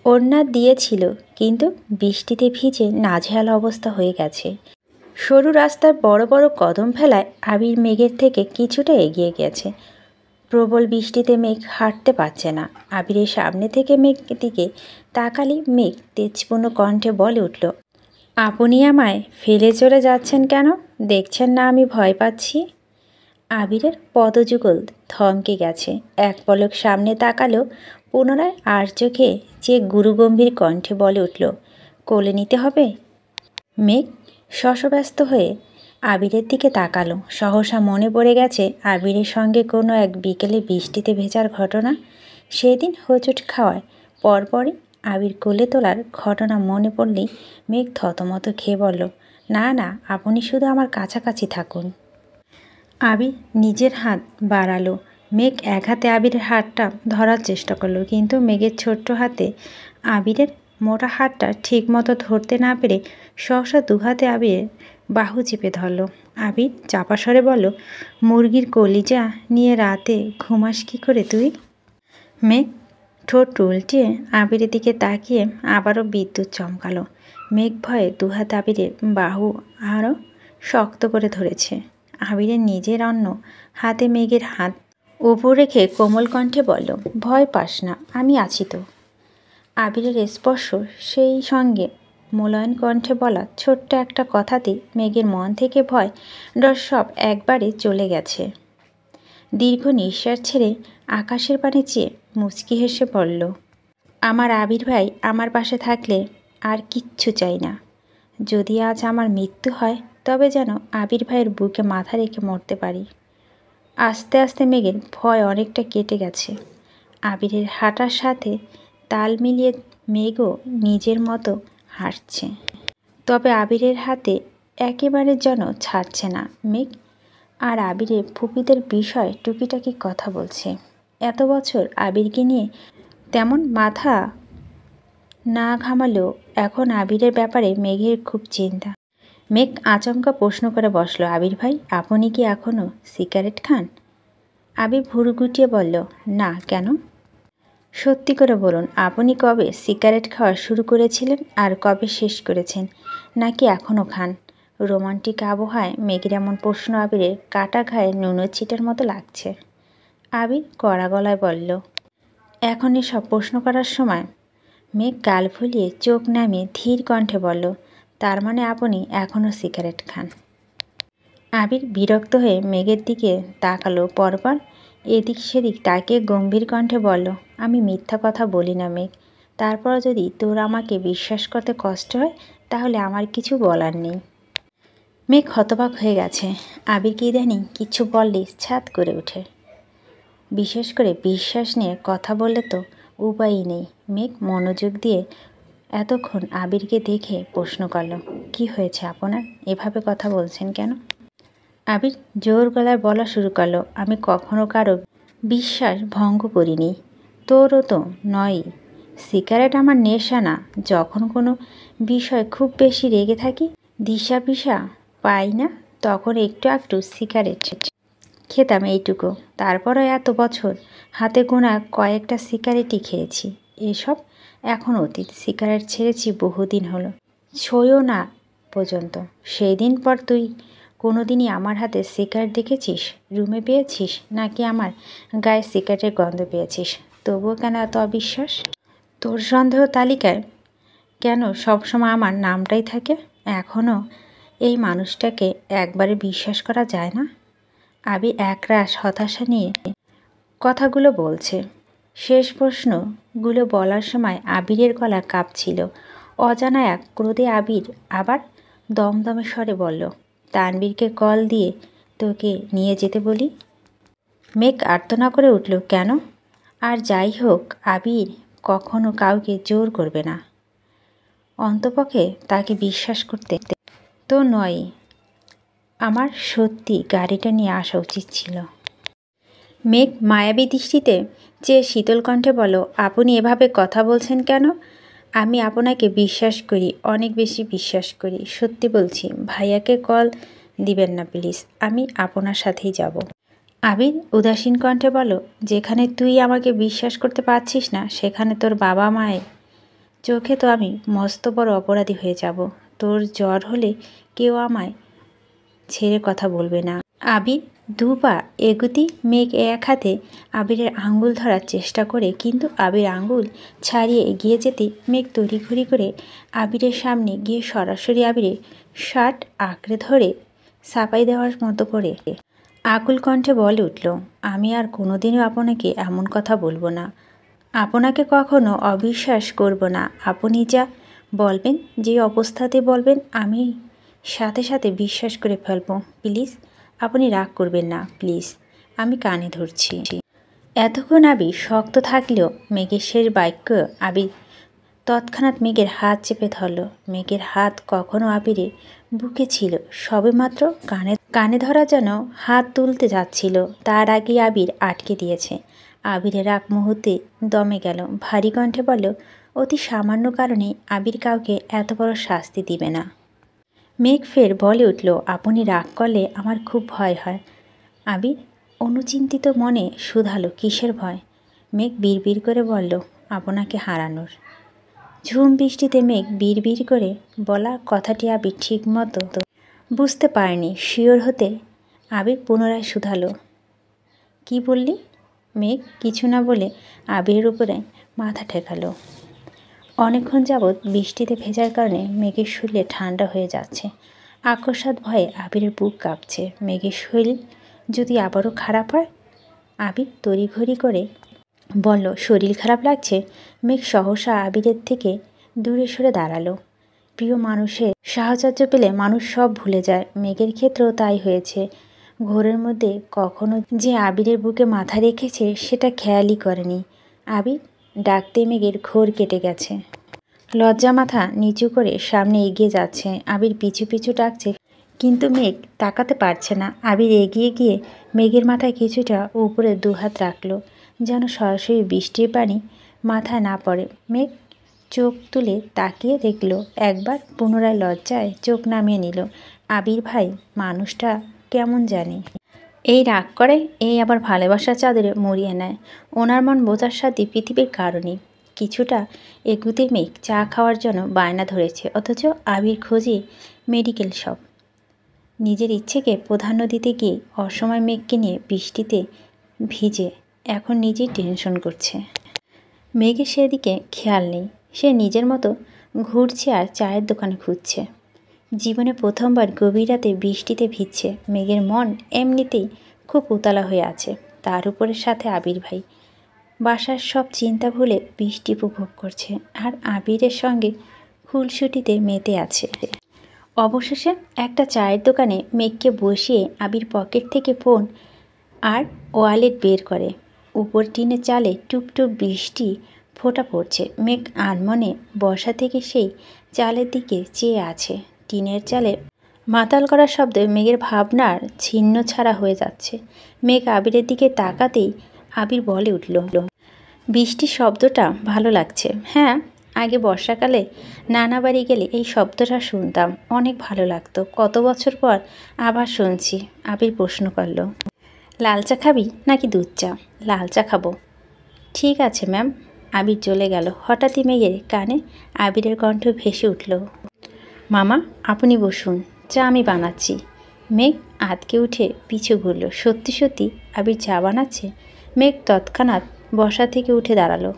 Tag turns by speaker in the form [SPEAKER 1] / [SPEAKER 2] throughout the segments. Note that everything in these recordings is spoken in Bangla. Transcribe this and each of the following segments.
[SPEAKER 1] ওড়না দিয়েছিল, কিন্তু বৃষ্টিতে ভিজে নাজেহাল অবস্থা হয়ে গেছে। সরু রাস্তার বড় বড় কদম ফেলায় আবির মেঘের থেকে কিছুটা এগিয়ে গেছে। প্রবল বৃষ্টিতে মেঘ হাঁটতে পারছে না। আবিরের সামনে থেকে মেঘের দিকে তাকালি মেঘ তেজপূর্ণ কণ্ঠে বলে উঠল, আপনি আমায় ফেলে চলে যাচ্ছেন কেন? দেখছেন না আমি ভয় পাচ্ছি? আবিরের পদযুগল থমকে গেছে। এক পলক সামনে তাকালো, পুনরায় আর চোখে যে গুরুগম্ভীর কণ্ঠে বলে উঠল, কোলে নিতে হবে? মেঘ শশব্যস্ত হয়ে আবিরের দিকে তাকালো। সহসা মনে পড়ে গেছে আবিরের সঙ্গে কোনো এক বিকেলে বৃষ্টিতে ভেজার ঘটনা। সেদিন হোঁচট খাওয়ার পরপরই আবির কোলে তোলার ঘটনা মনে পড়লেই মেঘ থতমত খেয়ে বলল, না না, আপনি শুধু আমার কাছাকাছি থাকুন। আবির নিজের হাত বাড়ালো। মেঘ এক হাতে আবিরের হাতটা ধরার চেষ্টা করলো, কিন্তু মেঘের ছোট্ট হাতে আবিরের মোটা হাতটা ঠিক মতো ধরতে না পেরে সহসা দুহাতে আবিরের বাহু চেপে ধরল। আবির চাপা স্বরে বলল, মুরগির কলিজা নিয়ে রাতে ঘুমাস কী করে তুই? মেঘ ঠোঁট উল্টিয়ে আবিরের দিকে তাকিয়ে আবারও বিদ্যুৎ চমকালো। মেঘ ভয়ে দুহাত আবিরের বাহু আরও শক্ত করে ধরেছে। আবিরের নিজের অন্য হাতে মেঘের হাত উপর রেখে কোমল কণ্ঠে বলল, ভয় পাস না, আমি আছি তো। আবিরের স্পর্শ, সেই সঙ্গে মোলায়েম কণ্ঠে বলা ছোট্ট একটা কথাতেই মেঘের মন থেকে ভয় ডর সব একবারে চলে গেছে। দীর্ঘ নিঃশ্বাস ছেড়ে আকাশের পানে চেয়ে মুচকি হেসে বলল, আমার আবির ভাই আমার পাশে থাকলে আর কিচ্ছু চাই না। যদি আজ আমার মৃত্যু হয়, তবে যেন আবির ভাইয়ের বুকে মাথা রেখে মরতে পারি। আস্তে আস্তে মেঘের ভয় অনেকটা কেটে গেছে। আবিরের হাঁটার সাথে তাল মিলিয়ে মেঘও নিজের মতো হাঁটছে। তবে আবিরের হাতে একেবারে যেন ছাড়ছে না। মেঘ আর আবিরের ফুপিদের বিষয় টুকিটাকি কথা বলছে। এত বছর আবিরকে নিয়ে তেমন মাথা না ঘামালেও এখন আবিরের ব্যাপারে মেঘের খুব চিন্তা। মেঘ আচমকা প্রশ্ন করে বসলো, আবির ভাই, আপনি কি এখনও সিগারেট খান? আবির ভুরু গুটিয়ে বলল, না, কেন? সত্যি করে বলুন, আপনি কবে সিগারেট খাওয়া শুরু করেছিলেন আর কবে শেষ করেছেন, নাকি এখনও খান? রোমান্টিক আবহাওয়ায় মেঘের এমন প্রশ্ন আবিরের কাটা ঘায়ে নুনের ছিটের মতো লাগছে। আবির কড়া গলায় বলল, এখন এসব প্রশ্ন করার সময়? মেঘ গাল ফুলিয়ে চোখ নামিয়ে ধীর কণ্ঠে বলল, তার মানে আপনি এখনও সিগারেট খান? আবির বিরক্ত হয়ে মেঘের দিকে তাকালো। পরপর এদিক সেদিক তাকিয়ে গম্ভীর কণ্ঠে বলল, আমি মিথ্যা কথা বলি না মেঘ। তারপর যদি তোর আমাকে বিশ্বাস করতে কষ্ট হয়, তাহলে আমার কিছু বলার নেই। মেঘ হতবাক হয়ে গেছে। আবিরকে ইদানিং কিছু বললেই ছাদ করে ওঠে। বিশেষ করে বিশ্বাস নিয়ে কথা বললে তো উপায়ই নেই। মেঘ মনোযোগ দিয়ে এতক্ষণ আবিরকে দেখে প্রশ্ন করল, কি হয়েছে আপনার? এভাবে কথা বলছেন কেন? আবির জোর গলায় বলা শুরু করলো, আমি কখনো কারো বিশ্বাস ভঙ্গ করিনি, তোরও তো নয়ই। সিগারেট আমার নেশা না। যখন কোনো বিষয় খুব বেশি রেগে থাকি, দিশা পিশা পাই না, তখন একটু একটু সিগারেট খেতাম, এইটুকু। তারপরে এত বছর হাতে গোনা কয়েকটা সিগারেটই খেয়েছি। এসব এখন অতীত। সিগারেট ছেড়েছি বহুদিন হলো, ছুঁয়ও না পর্যন্ত। সেই দিন পর তুই কোনো দিনই আমার হাতে সিগারেট দেখেছিস? রুমে পেয়েছিস, নাকি আমার গায়ে সিগারেটের গন্ধ পেয়েছিস? তবুও কেন এত অবিশ্বাস? তোর সন্দেহ তালিকায় কেন সবসময় আমার নামটাই থাকে? এখনও এই মানুষটাকে একবারে বিশ্বাস করা যায় না? আবির একরাশ হতাশা নিয়ে কথাগুলো বলছে। শেষ প্রশ্নগুলো বলার সময় আবিরের গলা কাঁপছিল। অজানা এক ক্রোধে আবির আবার দমদমে স্বরে বলল, তানবীরকে কল দিয়ে তোকে নিয়ে যেতে বলি। মেঘ আর্তনা করে উঠল, কেন? আর যাই হোক, আবির কখনো কাউকে জোর করবে না। অন্তপক্ষে তাকে বিশ্বাস করতে তো নয়। আমার সত্যি গাড়িটা নিয়ে আসা উচিত ছিল। মেঘ মায়াবী দৃষ্টিতে চেয়ে শীতল কণ্ঠে বলল, আপনি এভাবে কথা বলছেন কেন? আমি আপনাকে বিশ্বাস করি, অনেক বেশি বিশ্বাস করি। সত্যি বলছি, ভাইয়াকে কল দিবেন না প্লিজ, আমি আপনার সাথেই যাব। আবির উদাসীন কণ্ঠে বলল, যেখানে তুই আমাকে বিশ্বাস করতে পারছিস না, সেখানে তোর বাবা মায়ের চোখে তো আমি মস্ত বড় অপরাধী হয়ে যাব। তোর জ্বর হলে কেউ আমায় ছেড়ে কথা বলবে না। আবির দুপা এগুতি মেঘ এক হাতে আবিরের আঙ্গুল ধরার চেষ্টা করে, কিন্তু আবির আঙ্গুল ছাড়িয়ে এগিয়ে যেতে মেঘ তড়িঘড়ি করে আবিরের সামনে গিয়ে সরাসরি আবিরের শার্ট আঁকড়ে ধরে সাপাই দেওয়ার মতো করে আকুল কণ্ঠে বলে উঠল, আমি আর কোনোদিনও আপনাকে এমন কথা বলবো না। আপনাকে কখনো অবিশ্বাস করব না। আপনি যা বলবেন, যে অবস্থাতে বলবেন, আমি সাথে সাথে বিশ্বাস করে ফেলবো। প্লিজ আপনি রাগ করবেন না, প্লিজ, আমি কানে ধরছি। এতক্ষণ আবির শক্ত থাকলেও মেঘের শেষ বাক্য আবির তৎক্ষণাৎ মেঘের হাত চেপে ধরল। মেঘের হাত কখনো আবিরের বুকে ছিল, সবেমাত্র কানে ধরা যেন হাত তুলতে যাচ্ছিল, তার আগে আবির আটকে দিয়েছে। আবিরের রাগ মুহূর্তে দমে গেল। ভারী কণ্ঠে বলল, অতি সামান্য কারণে আবির কাউকে এত বড় শাস্তি দিবে না। মেঘ ফের বলে উঠল, আপনি রাগ করলে আমার খুব ভয় হয়। আবির অনুচিন্তিত মনে শুধালো, কিসের ভয়? মেঘ বিড়বিড় করে বলল, আপনাকে হারানোর। ঝুম বৃষ্টিতে মেঘ বিড়বিড় করে বলা কথাটি আবির ঠিক মতো বুঝতে পারেনি। শিওর হতে আবির পুনরায় শুধালো, কি বললি? মেঘ কিছু না বলে আবিরের উপরে মাথা ঠেকালো। অনেকক্ষণ যাবৎ বৃষ্টিতে ভেজার কারণে মেঘের শরীরে ঠান্ডা হয়ে যাচ্ছে। আকস্মাৎ ভয়ে আবিরের বুক কাঁপছে। মেঘের শরীর যদি আবারও খারাপ হয়? আবির তড়িঘড়ি করে বলল, শরীর খারাপ লাগছে? মেঘ সহসা আবিরের থেকে দূরে সরে দাঁড়ালো। প্রিয় মানুষের সাহচর্য পেলে মানুষ সব ভুলে যায়। মেঘের ক্ষেত্রেও তাই হয়েছে। ঘোরের মধ্যে কখনো যে আবিরের বুকে মাথা রেখেছে সেটা খেয়ালই করেনি। আবির ডাকতে মেঘের ঘোর কেটে গেছে। লজ্জা মাথা নিচু করে সামনে এগিয়ে যাচ্ছে। আবির পিছু পিছু ডাকছে, কিন্তু মেঘ তাকাতে পারছে না। আবির এগিয়ে গিয়ে মেঘের মাথায় কিছুটা উপরে দুহাত রাখলো, যেন সরাসরি বৃষ্টির পানি মাথায় না পড়ে। মেঘ চোখ তুলে তাকিয়ে দেখল, একবার পুনরায় লজ্জায় চোখ নামিয়ে নিল। আবির ভাই মানুষটা কেমন জানি, এই রাগ করে, এই আবার ভালোবাসার চাদরে মুড়িয়ে নেয়। ওনার মন বোঝার সাথে পৃথিবীর কারণে কিছুটা এগুতে মেঘ চা খাওয়ার জন্য বায়না ধরেছে, অথচ আবির খোঁজে মেডিকেল শপ। নিজের ইচ্ছেকে প্রাধান্য দিতে গিয়ে অসময় মেঘকে নিয়ে বৃষ্টিতে ভিজে এখন নিজেই টেনশন করছে। মেঘের সেদিকে খেয়াল নেই। সে নিজের মতো ঘুরছে আর চায়ের দোকানে খুঁজছে। জীবনে প্রথমবার গভীর রাতে বৃষ্টিতে ভিজছে। মেঘের মন এমনিতেই খুব উতলা হয়ে আছে, তার উপরের সাথে আবির ভাই। বাসার সব চিন্তা ভুলে বৃষ্টি উপভোগ করছে, আর আবিরের সঙ্গে খুলসুটিতে মেতে আছে। অবশেষে একটা চায়ের দোকানে মেঘকে বসিয়ে আবির পকেট থেকে ফোন আর ওয়ালেট বের করে। উপর টিনের চালে টুপটুপ বৃষ্টি ফোঁটা পড়ছে। মেঘ আনমনে বসা থেকে সেই চালের দিকে চেয়ে আছে। টিনের চালে মাতাল করার শব্দে মেঘের ভাবনার ছিন্ন ছাড়া হয়ে যাচ্ছে। মেঘ আবিরের দিকে তাকাতেই আবির বলে উঠল, বৃষ্টির শব্দটা ভালো লাগছে। হ্যাঁ, আগে বর্ষাকালে নানা বাড়ি গেলে এই শব্দটা শুনতাম, অনেক ভালো লাগতো। কত বছর পর আবার শুনছি। আবির প্রশ্ন করল, লাল চা খাবি নাকি দুধ চা? লাল চা খাবো। ঠিক আছে ম্যাম। আবির চলে গেল। হঠাৎই মেঘের কানে আবিরের কণ্ঠ ভেসে উঠল, মামা আপনি বসুন, চা আমি বানাচ্ছি। মেঘ আতকে উঠে পিছু ঘুরল। সত্যি সত্যি আবির চা বানাচ্ছে? মেঘ তৎক্ষণাৎ বসা থেকে উঠে দাঁড়ালো।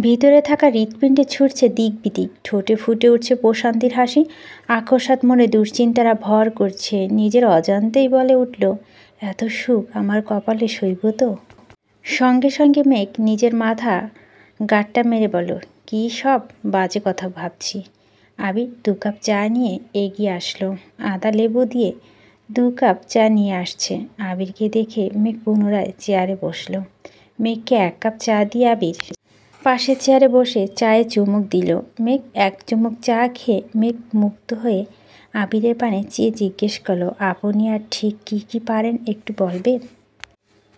[SPEAKER 1] ভিতরে থাকা হৃৎপিণ্ডে ছুটছে দিক বিদিক, ঠোঁটে ফুটে উঠছে প্রশান্তির হাসি। আকস্মাৎ মনে দুশ্চিন্তারা ভর করছে। নিজের অজান্তেই বলে উঠল, এত সুখ আমার কপালে সইব তো? সঙ্গে সঙ্গে মেঘ নিজের মাথা গাঁটটা মেরে বলল, কী সব বাজে কথা ভাবছি। আবির 2 কাপ চা নিয়ে এগিয়ে আসলো। আদা লেবু দিয়ে 2 কাপ চা নিয়ে আসছে। আবিরকে দেখে মেঘ পুনরায় চেয়ারে বসলো। মেঘকে 1 কাপ চা দিয়ে আবির পাশের চেয়ারে বসে চায়ে চুমুক দিল। মেঘ 1 চুমুক চা খেয়ে মেঘ মুক্ত হয়ে আবিরের পানে চেয়ে জিজ্ঞেস করলো, আপনি আর ঠিক কী কী পারেন একটু বলবেন?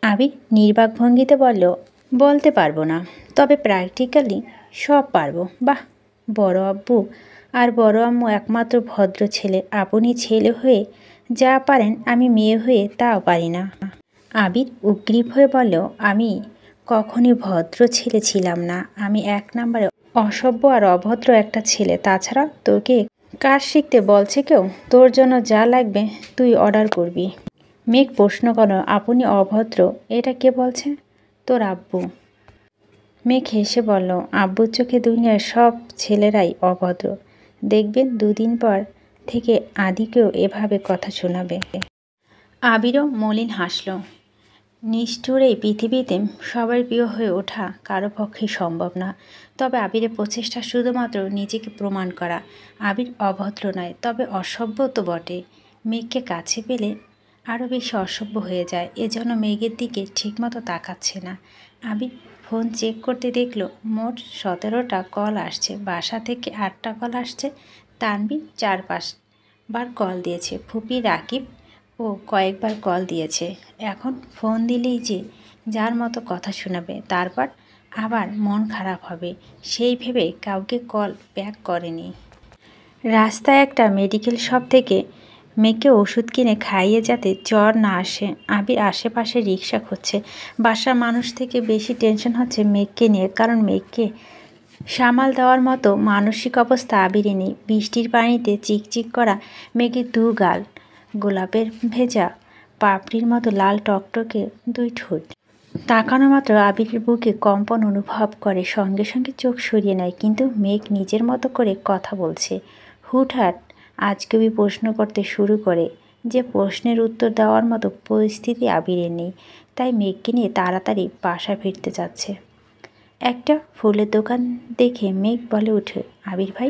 [SPEAKER 1] আবির নির্বাক ভঙ্গিতে বলল, বলতে পারবো না, তবে প্র্যাকটিক্যালি সব পারবো। বাহ, বড় আব্বু আর বড় আম্মু একমাত্র ভদ্র ছেলে। আপনি ছেলে হয়ে যা পারেন আমি মেয়ে হয়ে তাও পারি না। আবির উগ্রীব হয়ে বলল, আমি কখনই ভদ্র ছেলে ছিলাম না। আমি 1 নম্বরে অসভ্য আর অভদ্র একটা ছেলে। তাছাড়া তোকে কাজ শিখতে বলছে কেউ? তোর জন্য যা লাগবে তুই অর্ডার করবি। মেঘ প্রশ্ন করল, আপনি অভদ্র? এটা কে বলছে? তোর আব্বু। মেঘ হেসে বলল, আব্বুর চোখে দুনিয়ার সব ছেলেরাই অভদ্র। দেখবেন 2 দিন পর থেকে আদিকেও এভাবে কথা শোনাবে। আবিরও মলিন হাসল। নিষ্ঠুর এই পৃথিবীতে সবার প্রিয় হয়ে ওঠা কারো পক্ষেই সম্ভব না। তবে আবিরের প্রচেষ্টা শুধুমাত্র নিজেকে প্রমাণ করা। আবির অভদ্র নয়, তবে অসভ্য তো বটে। মেঘকে কাছে পেলে আরও বেশি অসভ্য হয়ে যায়। এজন্য মেঘের দিকে ঠিকমতো তাকাচ্ছে না। আবির ফোন চেক করতে দেখল মোট 17টা কল আসছে। বাসা থেকে 8টা কল আসছে। তানভীর 4-5 বার কল দিয়েছে। ফুপি রাকিব ও কয়েকবার কল দিয়েছে। এখন ফোন দিলেই যে যার মতো কথা শোনাবে, তারপর আবার মন খারাপ হবে, সেই ভেবে কাউকে কল ব্যাক করেনি। রাস্তায় একটা মেডিকেল শপ থেকে মেয়েকে ওষুধ কিনে খাইয়ে যাতে জ্বর না আসে আবির আশেপাশে রিক্সা খুঁজছে। বাসার মানুষ থেকে বেশি টেনশন হচ্ছে মেঘকে নিয়ে, কারণ মেঘকে সামাল দেওয়ার মতো মানসিক অবস্থা আবিরে নেই। বৃষ্টির পানিতে চিকচিক করা মেঘের 2 গাল, গোলাপের ভেজা পাপড়ির মতো লাল টকটকে 2 ঠোঁট। তাকানো মাত্র আবিরের বুকে কম্পন অনুভব করে, সঙ্গে সঙ্গে চোখ সরিয়ে নেয়। কিন্তু মেঘ নিজের মতো করে কথা বলছে। হুটহাট আজগুবি প্রশ্ন করতে শুরু করে, যে প্রশ্নের উত্তর দেওয়ার মতো পরিস্থিতি আবিরের নেই। তাই মেঘকে নিয়ে তাড়াতাড়ি বাসায় ফিরতে চাচ্ছে। একটা ফুলের দোকান দেখে মেঘ বলে উঠে, আবির ভাই,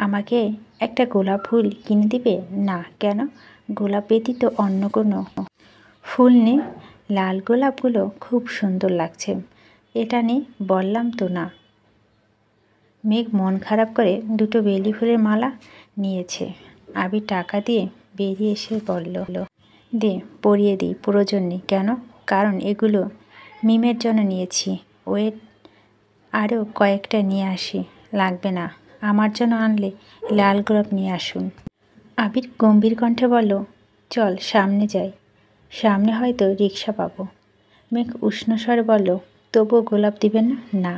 [SPEAKER 1] আমাকে একটা গোলাপ ফুল কিনে দিবে? না। কেন? গোলাপ ব্যতীত অন্য কোনো ফুল নেই? লাল গোলাপগুলো খুব সুন্দর লাগছে। এটা নে। বললাম তো না। মেঘ মন খারাপ করে 2টো বেলি ফুলের মালা নিয়েছে। আবির টাকা দিয়ে বেরিয়ে এসে বলল, দে, পরিয়ে দিই। প্রয়োজন নেই। কেন? কারণ এগুলো মিমের জন্য নিয়েছি। ওয়েট, আরও কয়েকটা নিয়ে আসি। লাগবে না। আমার জন্য আনলে লাল গোলাপ নিয়ে আসুন। আবির গম্ভীর কণ্ঠে বলল, চল সামনে যাই, সামনে হয়তো রিক্সা পাবো। মেঘ উষ্ণ স্বরে বলল, তবুও গোলাপ দিবেন না? না।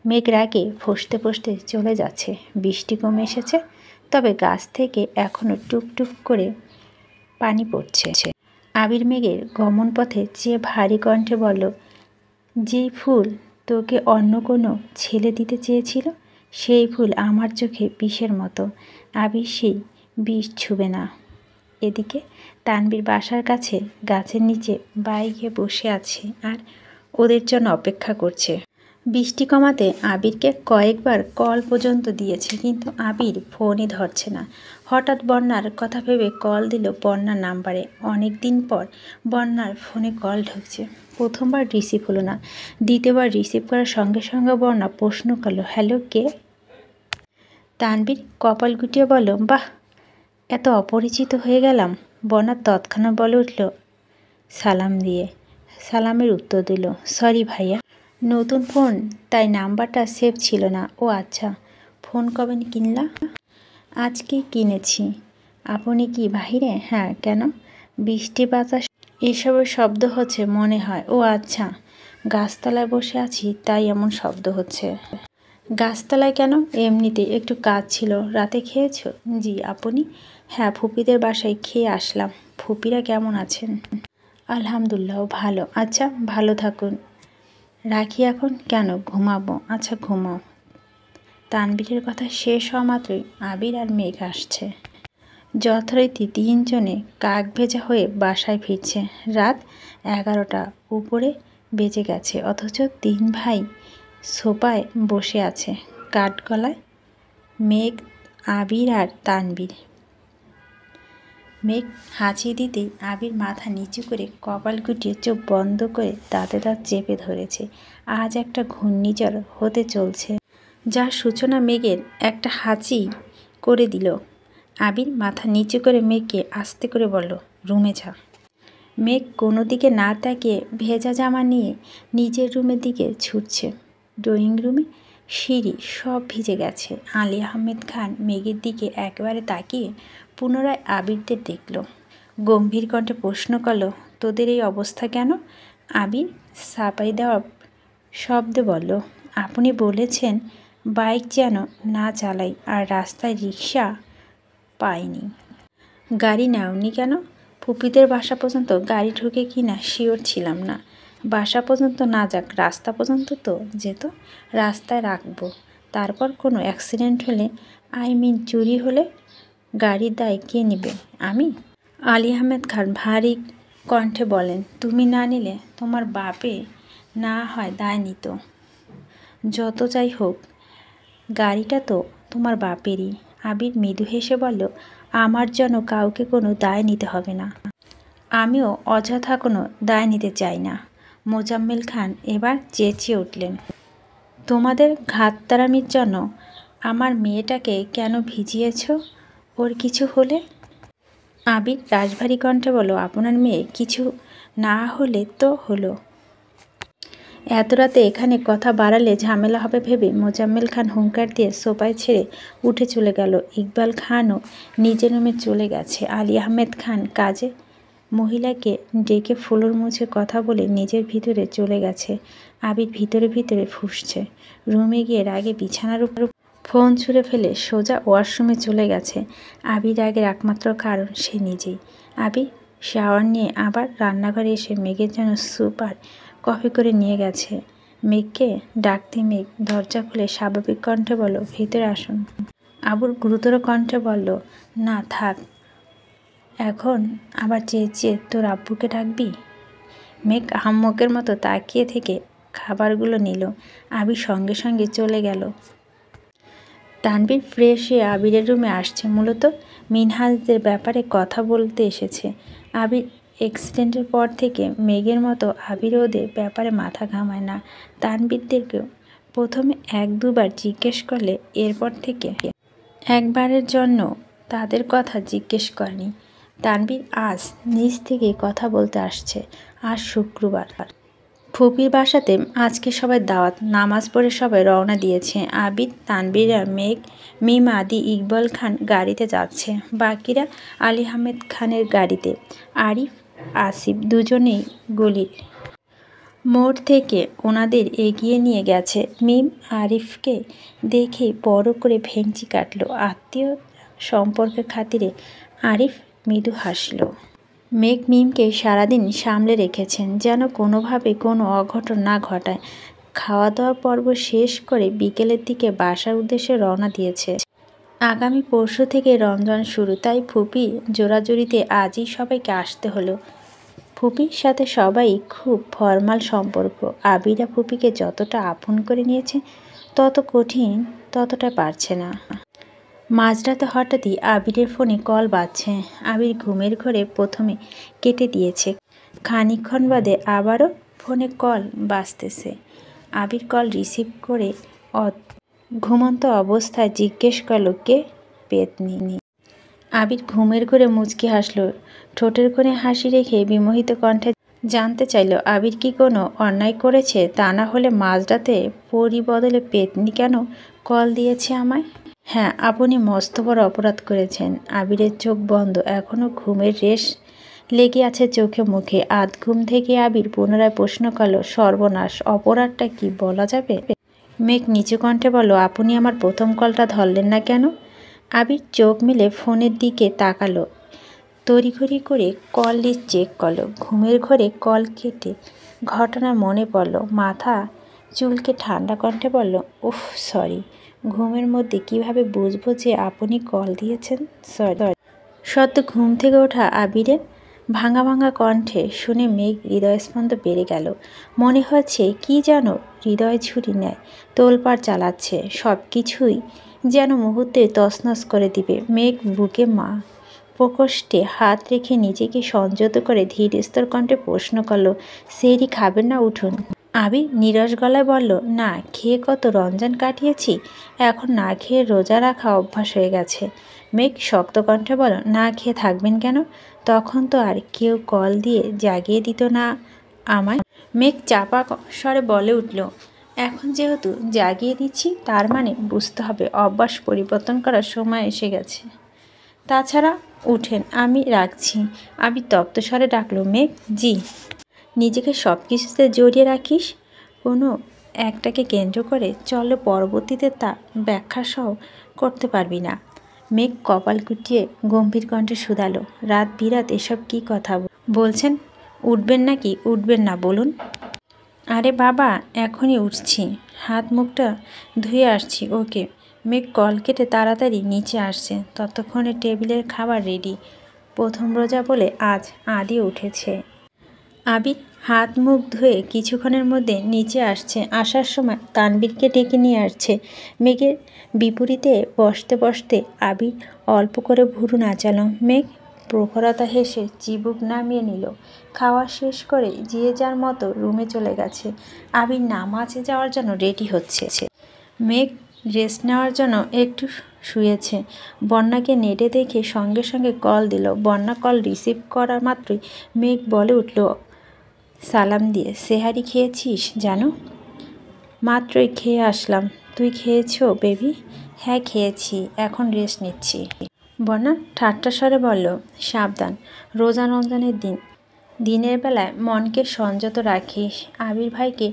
[SPEAKER 1] মেঘ রাগে ফসতে ফসতে চলে যাচ্ছে। বৃষ্টি কমে এসেছে, তবে গাছ থেকে এখনও টুপটুপ করে পানি পড়ছে। আবির মেঘের গমন পথে চেয়ে ভারী কণ্ঠে বলল, যেই ফুল তোকে অন্য কোনো ছেলে দিতে চেয়েছিল, সেই ফুল আমার চোখে বিষের মতো। আবির সেই বিষ ছুবে না। এদিকে তানভীর বাসার কাছে গাছের নিচে বাইকে বসে আছে আর ওদের জন্য অপেক্ষা করছে। বৃষ্টি কমাতে আবিরকে কয়েকবার কল পর্যন্ত দিয়েছে, কিন্তু আবির ফোনই ধরছে না। হঠাৎ বন্যার কথা ভেবে কল দিল বন্যার নাম্বারে। অনেক দিন পর বন্যার ফোনে কল ঢুকছে। প্রথমবার রিসিভ হলো না, দ্বিতীয়বার রিসিভ করার সঙ্গে সঙ্গে বন্যা প্রশ্ন করলো, হ্যালো, কে? তানভীর কপাল গুটিয়ে বলল, বাহ, এত অপরিচিত হয়ে গেলাম। বন্যা তৎক্ষণাৎ বলে উঠল, সালাম দিয়ে। সালামের উত্তর দিল, সরি ভাইয়া, নতুন ফোন, তাই নাম্বারটা সেভ ছিল না। ও আচ্ছা, ফোন কবে কিনলা? আজকেই কিনেছি। আপনি কি বাহিরে? হ্যাঁ। কেন? বৃষ্টি বাতাস এসবের শব্দ হচ্ছে মনে হয়। ও আচ্ছা, গাছতলায় বসে আছি তাই এমন শব্দ হচ্ছে। গাছতলায় কেন? এমনিতে একটু কাজ ছিল। রাতে খেয়েছো? জি। আপনি? হ্যাঁ, ফুপিদের বাসায় খেয়ে আসলাম। ফুপিরা কেমন আছেন? আলহামদুলিল্লাহ, ভালো। আচ্ছা, ভালো থাকুন। রাখি এখন? কেন? ঘুমাবো। আচ্ছা, ঘুমাও। তানভীরের কথা শেষ হওয়া মাত্রই আবির আর মেঘ আসছে। যথারীতি 3 জনে কাক ভেজা হয়ে বাসায় ফিরছে। রাত 11টা উপরে বেজে গেছে, অথচ 3 ভাই সোফায় বসে আছে, কাঠগলায়। মেঘ, আবির আর তানভীর। মেঘ হাঁচি দিতেই আবির মাথা নিচু করে কপাল গুটিয়ে চোখ বন্ধ করে দাঁতে দাঁত চেপে ধরেছে। আজ একটা ঘূর্ণিঝড় হতে চলছে, যার সূচনা মেঘের একটা হাঁচি করে দিল। আবির মাথা নিচু করে মেঘকে আস্তে করে বলল, রুমে যা। মেঘ কোনো দিকে না তাকিয়ে ভেজা জামা নিয়ে নিজের রুমের দিকে ছুটছে। ড্রয়িং রুমে সিঁড়ি সব ভিজে গেছে। আলী আহমেদ খান মেঘের দিকে একবারে তাকিয়ে পুনরায় আবিরদের দেখল। গম্ভীর কণ্ঠে প্রশ্ন করল, তোদের এই অবস্থা কেন? আবির সাপাই দেওয়া শব্দে বলল, আপনি বলেছেন বাইক যেন না চালাই, আর রাস্তায় রিক্সা পাইনি। গাড়ি নেওনি কেন? ফুপিদের বাসা পর্যন্ত গাড়ি ঢুকে কি না শিওর ছিলাম না। বাসা পর্যন্ত না যাক, রাস্তা পর্যন্ত তো যেত। রাস্তায় রাখবো, তারপর কোনো অ্যাক্সিডেন্ট হলে, চুরি হলে গাড়ির দায় কে নেবে? আমি? আলী আহমেদ খান ভারী কণ্ঠে বলেন, তুমি না নিলে তোমার বাপে না হয় দায় নিত। যত যাই হোক, গাড়িটা তো তোমার বাপেরই। আবির মৃদু হেসে বলল, আমার জন্য কাউকে কোনো দায় নিতে হবে না। আমিও অযথা কোনো দায় নিতে চাই না। মোজাম্মেল খান এবার চেঁচিয়ে উঠলেন, তোমাদের ঘাততারামির জন্য আমার মেয়েটাকে কেন ভিজিয়েছ? ওর কিছু হলে? আবির রাশভারী কণ্ঠে বলল, আপনার মেয়ে কিছু না হলে তো হলো। এত রাতে এখানে কথা বাড়ালে ঝামেলা হবে ভেবে মোজাম্মেল খান হুঙ্কার দিয়ে সোফায় ছেড়ে উঠে চলে গেল। ইকবাল খানও নিজের রুমে চলে গেছে। আলী আহমেদ খান কাজে মহিলাকে ডেকে ফ্লোর মুছে কথা বলে নিজের ভিতরে চলে গেছে। আবির ভিতরে ভিতরে ফুঁসছে। রুমে গিয়ে রাগে বিছানার উপর ফোন ছুঁড়ে ফেলে সোজা ওয়াশরুমে চলে গেছে। আবির রাগের একমাত্র কারণ সে নিজেই। আবির শাওয়ার নিয়ে আবার রান্নাঘরে এসে মেঘের জন্য স্যুপ আর কফি করে নিয়ে গেছে। মেঘকে ডাকতে মেঘ দরজা খুলে স্বাভাবিক কণ্ঠে বলল, ভিতরে আসুন। আবুর গুরুতর কণ্ঠে বলল, না থাক, এখন আবার চেয়ে তোর আব্বুকে ডাকবি? মেঘ আহাম্মকের মতো তাকিয়ে থেকে খাবারগুলো নিল। আবির সঙ্গে সঙ্গে চলে গেল। তানভীর ফ্রেশ হয়ে আবিরের রুমে আসছে। মূলত মিনহাজদের ব্যাপারে কথা বলতে এসেছে। আবির অ্যাক্সিডেন্টের পর থেকে মেঘের মতো আবির ওদের ব্যাপারে মাথা ঘামায় না। তানভীরদেরকেও প্রথমে 1-2বার জিজ্ঞেস করলে এরপর থেকে একবারের জন্য তাদের কথা জিজ্ঞেস করেনি। তানভীর আজ নিজ থেকে কথা বলতে আসছে। আজ শুক্রবার, ফুপির বাসাতে আজকে সবাই দাওয়াত। নামাজ পড়ে সবাই রওনা দিয়েছে। আবির, তানভীর আর মেঘ, মিম, আদি, ইকবাল খান গাড়িতে যাচ্ছে। বাকিরা আলী আহমেদ খানের গাড়িতে। আরিফ, আসিফ দুজনেই গলির মোড় থেকে ওনাদের এগিয়ে নিয়ে গেছে। মিম আরিফকে দেখে বড় করে ভেঙচি কাটল। আত্মীয় সম্পর্কের খাতিরে আরিফ মৃদু হাসল। মেঘ মিমকে সারাদিন সামলে রেখেছেন, যেন কোনোভাবে কোনো অঘটন না ঘটায়। খাওয়া দাওয়ার পর্ব শেষ করে বিকেলের দিকে বাসার উদ্দেশ্যে রওনা দিয়েছে। আগামী পরশু থেকে রমজান শুরু, তাই ফুপি জোরাজুরিতে আজই সবাইকে আসতে হলো। ফুপির সাথে সবাই খুব ফরমাল সম্পর্ক। আবিরা ফুপিকে যতটা আপন করে নিয়েছে, তত কঠিন ততটা পারছে না। মাঝরাতে হঠাৎই আবিরের ফোনে কল বাজছে। আবির ঘুমের ঘরে প্রথমে কেটে দিয়েছে। খানিকক্ষণ বাদে আবারও ফোনে কল বাজতেছে। আবির কল রিসিভ করে ঘুমন্ত অবস্থায় জিজ্ঞেস করল, কে? পেতনি। আবির ঘুমের ঘরে মুচকি হাসল। ঠোঁটের কোণে হাসি রেখে বিমোহিত কণ্ঠে জানতে চাইল, আবির কি কোনো অন্যায় করেছে? তা না হলে মাঝরাতে পরিবদলে পেতনি কেন কল দিয়েছে আমায়? হ্যাঁ, আপনি মস্ত বড় অপরাধ করেছেন। আবিরের চোখ বন্ধ, এখনও ঘুমের রেশ লেগে আছে চোখে মুখে। আধ ঘুম থেকে আবির পুনরায় প্রশ্ন করল, সর্বনাশ, অপরাধটা কি বলা যাবে? মেঘ নিচু কণ্ঠে বলল, আপনি আমার প্রথম কলটা ধরলেন না কেন? আবির চোখ মেলে ফোনের দিকে তাকালো। তড়িঘড়ি করে কল লিস্ট চেক করলো। ঘুমের ঘরে কল কেটে ঘটনা মনে পড়ল। মাথা চুলকে ঠান্ডা কণ্ঠে বলল, উফ সরি। ঘুমের মধ্যে কিভাবে বুঝবো যে আপনি কল দিয়েছেন? সরি। সদ্য ঘুম থেকে ওঠা আবিরের ভাঙা ভাঙা কণ্ঠে শুনে মেঘ হৃদয়স্পন্দ বেড়ে গেল। মনে হচ্ছে কি যেন হৃদয় ছুরি নেয় তোলপাড় চালাচ্ছে। সব কিছুই যেন মুহূর্তে তছনছ করে দিবে। মেঘ বুকে মা প্রকোষ্ঠে হাত রেখে নিজেকে সংযত করে ধীর স্থির কণ্ঠে প্রশ্ন করল, সেহরি খাবেন না? উঠুন। আবির নিরস গলায় বলল, না খেয়ে কত রমজান কাটিয়েছি, এখন না খেয়ে রোজা রাখা অভ্যাস হয়ে গেছে। মেঘ শক্ত কণ্ঠে বলল, না খেয়ে থাকবেন কেন? তখন তো আর কেউ কল দিয়ে জাগিয়ে দিত না আমায়। মেঘ চাপা স্বরে বলে উঠল, এখন যেহেতু জাগিয়ে দিচ্ছি, তার মানে বুঝতে হবে অভ্যাস পরিবর্তন করার সময় এসে গেছে। তাছাড়া উঠেন, আমি রাখছি। আবির তপ্ত স্বরে ডাকল, মেঘ। জি। নিজেকে সব কিছুতে জড়িয়ে রাখিস, কোনো একটাকে কেন্দ্র করে চলো পরবর্তীতে তা ব্যাখ্যাসহ করতে পারবি না। মেঘ কপাল কুটিয়ে গম্ভীর কণ্ঠে শুধালো, রাত বিরাত এসব কি কথা বলছেন? উঠবেন নাকি উঠবেন না বলুন? আরে বাবা, এখনই উঠছি, হাত মুখটা ধুয়ে আসছি। ওকে। মেঘ কল কেটে তাড়াতাড়ি নিচে আসছে। ততক্ষণে টেবিলের খাবার রেডি। প্রথম রোজা বলে আজ আদি উঠেছে। আবির হাত মুখ ধুয়ে কিছুক্ষণের মধ্যে নিচে আসছে। আসার সময় তানবীরকে ডেকে নিয়ে আসছে। মেঘের বিপরীতে বসতে বসতে আবির অল্প করে ভুরু নাচালো। মেঘ প্রখরতা হেসে চিবুক নামিয়ে নিল। খাওয়া শেষ করে যে যার মতো রুমে চলে গেছে। আবির নামাজে যাওয়ার জন্য রেডি হচ্ছে। মেঘ রেস্ট নেওয়ার জন্য একটু শুয়েছে। বন্যাকে নেটে দেখে সঙ্গে সঙ্গে কল দিল। বন্যা কল রিসিভ করার মাত্রই মেঘ বলে উঠল সালাম দিয়ে, সেহারি খেয়েছিস জানো? মাত্রই খেয়ে আসলাম। তুই খেয়েছো বেবি? হ্যাঁ খেয়েছি, এখন রেস্ট নিচ্ছি। বন্যা ঠাট্টা স্বরে বলল, সাবধান, রোজা রমজানের দিনের বেলায় মনকে সংযত রাখিস। আবির ভাইকে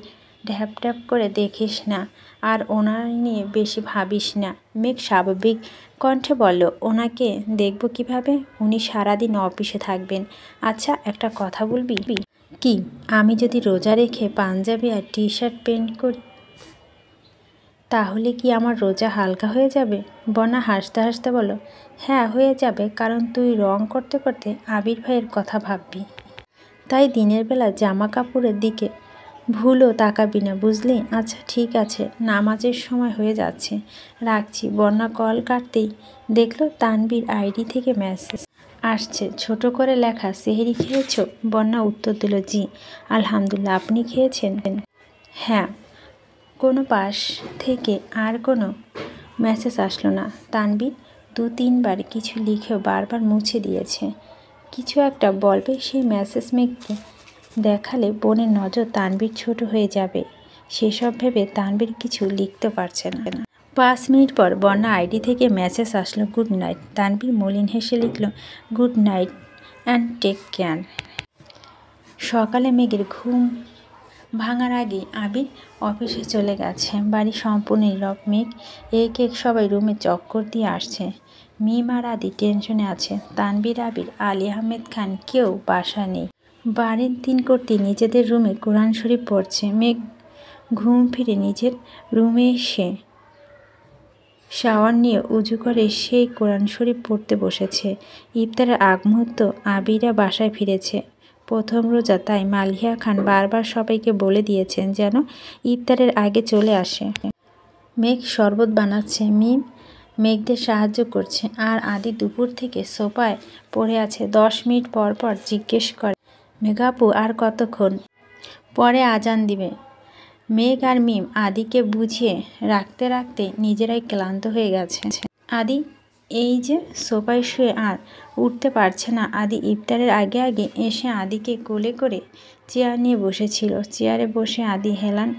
[SPEAKER 1] ঢ্যাপ ঢ্যাপ করে দেখিস না, আর ওনার নিয়ে বেশি ভাবিস না। মেঘ স্বাভাবিক কণ্ঠে বলল, ওনাকে দেখব কিভাবে? উনি সারাদিন অফিসে থাকবেন। আচ্ছা একটা কথা বলবি? কি? আমি যদি রোজা রেখে পাঞ্জাবি আর টি শার্ট পেন্ট করি তাহলে কি আমার রোজা হালকা হয়ে যাবে? বন্যা হাসতে হাসতে বলল, হ্যাঁ হয়ে যাবে, কারণ তুই রং করতে করতে আবির ভাইয়ের কথা ভাববি। তাই দিনের বেলা জামা কাপড়ের দিকে ভুলও তাকাবি না, বুঝলি? আচ্ছা ঠিক আছে, নামাজের সময় হয়ে যাচ্ছে, রাখছি। বন্যা কল কাটতেই দেখলো তানবীর আইডি থেকে মেসেজ আসছে। ছোট করে লেখা, সেহরি খেয়েছো? বন্যা উত্তর দিল, জি আলহামদুলিল্লাহ। আপনি খেয়েছেন? হ্যাঁ। কোনো পাশ থেকে আর কোনো মেসেজ আসলো না। তানবীর 2-3বার কিছু লিখেও বারবার মুছে দিয়েছে। কিছু একটা বলবে, সেই মেসেজ মেঘকে দেখালে বোনের নজর তানবীর ছোট হয়ে যাবে। সেসব ভেবে তানবীর কিছু লিখতে পারছে না। 5 মিনিট পর বন্যা আইডি থেকে মেসেজ আসলো, গুড নাইট। তানবীর মলিন হেসে লিখল, good night and take care. সকালে মেঘের ঘুম ভাঙার আগে আবির অফিসে চলে গেছে। বাড়ি সম্পূর্ণ নীরব। মেঘ এক সবাই রুমে চক্কর দিয়ে আসছে। মিম আর আদি টেনশনে আছে। তানবীর, আবির, আলী আহমেদ খান কেউ বাসা নেই। বাড়ির দিন করতে নিজেদের রুমে কোরআন শরীফ পড়ছে। মেঘ ঘুম ফিরে নিজের রুমে এসে শাওয়ার নিয়ে উজু করে সেই কোরআন শরীফ পড়তে বসেছে। ইফতারের আগ মুহূর্ত আবিরা বাসায় ফিরেছে। প্রথম রোজা, তাই মালিহা খান বারবার সবাইকে বলে দিয়েছেন যেন ইফতারের আগে চলে আসে। মেঘ শরবত বানাচ্ছে, মিম মেঘদের সাহায্য করছে, আর আদি দুপুর থেকে সোফায় পড়ে আছে। 10 মিনিট পর পর জিজ্ঞেস করে, মেঘাপু আর কতক্ষণ? পরে আজান দিবে। মেঘ আর মিম আদিকে বুঝিয়ে রাখতে রাখতে নিজেরাই ক্লান্ত হয়ে গেছে। আদি এই যে সোফায় শুয়ে আর উঠতে পারছে না। আদি ইফতারের আগে আগে এসে আদিকে কোলে করে চেয়ার নিয়ে বসেছিল। চেয়ারে বসে আদি হেলান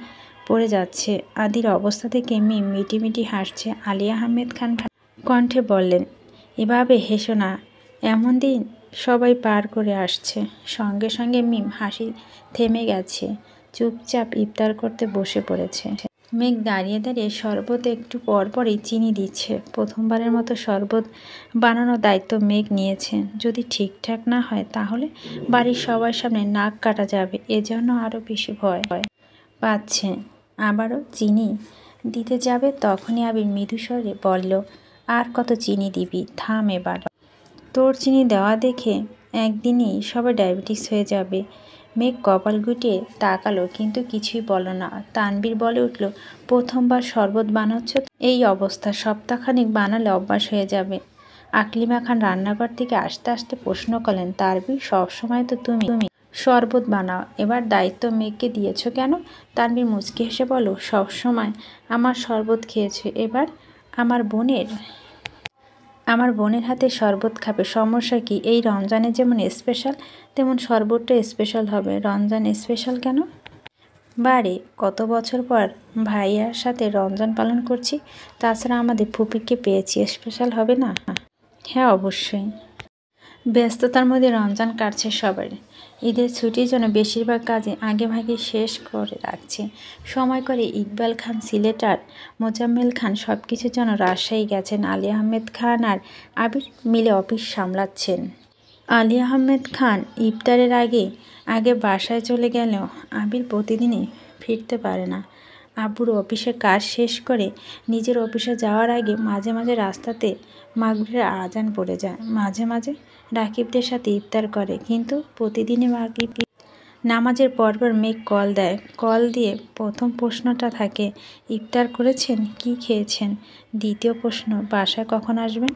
[SPEAKER 1] পড়ে যাচ্ছে। আদির অবস্থা থেকে মিম মিটিমিটি হাসছে। আলী আহমেদ খান কণ্ঠে বললেন, এভাবে হেসো না, এমন দিন সবাই পার করে আসছে। সঙ্গে সঙ্গে মিম হাসি থেমে গেছে। চুপচাপ ইফতার করতে বসে পড়েছে। মেঘ দাঁড়িয়ে দাঁড়িয়ে শরবত একটু পরপরই চিনি দিচ্ছে। প্রথমবারের মতো শরবত বানানোর দায়িত্ব মেঘ নিয়েছে। যদি ঠিকঠাক না হয় তাহলে বাড়ির সবার সামনে নাক কাটা যাবে। এজন্য আরও বেশি ভয় পাচ্ছে। আবারও চিনি দিতে যাবে, তখনই আবির মৃদু স্বরে বলল, আর কত চিনি দিবি? থাম এবার। তোর চিনি দেওয়া দেখে একদিনই সবার ডায়াবেটিস হয়ে যাবে। মেঘ কপাল গুটিয়ে তাকালো, কিন্তু কিছুই বলল না। তানবীর বলে উঠল, প্রথমবার শরবত বানাচ্ছ? এই অবস্থা, সপ্তাহখানিক বানালে অভ্যাস হয়ে যাবে। আকলিমা খান রান্নাঘর থেকে আসতে আসতে প্রশ্ন করলেন, তানবীর সবসময় তো তুমি শরবত বানাও, এবার দায়িত্ব মেঘকে দিয়েছ কেন? তানবীর মুচকি হেসে বলল, সবসময় আমার শরবত খেয়েছে, এবার আমার বোনের হাতে শরবত খাবে, সমস্যা কি? এই রমজানে যেমন স্পেশাল তেমন শরবতটা স্পেশাল হবে। রমজান স্পেশাল কেন? বারে কত বছর পর ভাইয়ার সাথে রমজান পালন করছি, তাছাড়া আমাদের ফুপিকে পেয়েছি, স্পেশাল হবে না? হ্যাঁ অবশ্যই। ব্যস্ততার মধ্যে রমজান কাটছে সবার। ঈদের ছুটির জন্য বেশিরভাগ কাজে আগেভাগে শেষ করে রাখছে। সময় করে ইকবাল খান সিলেট আর মোজাম্মেল খান সব কিছুর জন্য রাজশাহী গেছেন। আলী আহমেদ খান আর আবির মিলে অফিস সামলাচ্ছেন। আলী আহমেদ খান ইফতারের আগে বাসায় চলে গেলেও আবির প্রতিদিনই ফিরতে পারে না। আব্বুর অফিসের কাজ শেষ করে নিজের অফিসে যাওয়ার আগে মাঝে মাঝে রাস্তাতে মাগরিবের আজান পড়ে যায়। মাঝে মাঝে রাকিবদের সাথে ইফতার করে, কিন্তু প্রতিদিনই মাগরিব নামাজের পরপর মেঘ কল দেয়। কল দিয়ে প্রথম প্রশ্নটা থাকে, ইফতার করেছেন, কি খেয়েছেন? দ্বিতীয় প্রশ্ন, বাসায় কখন আসবেন?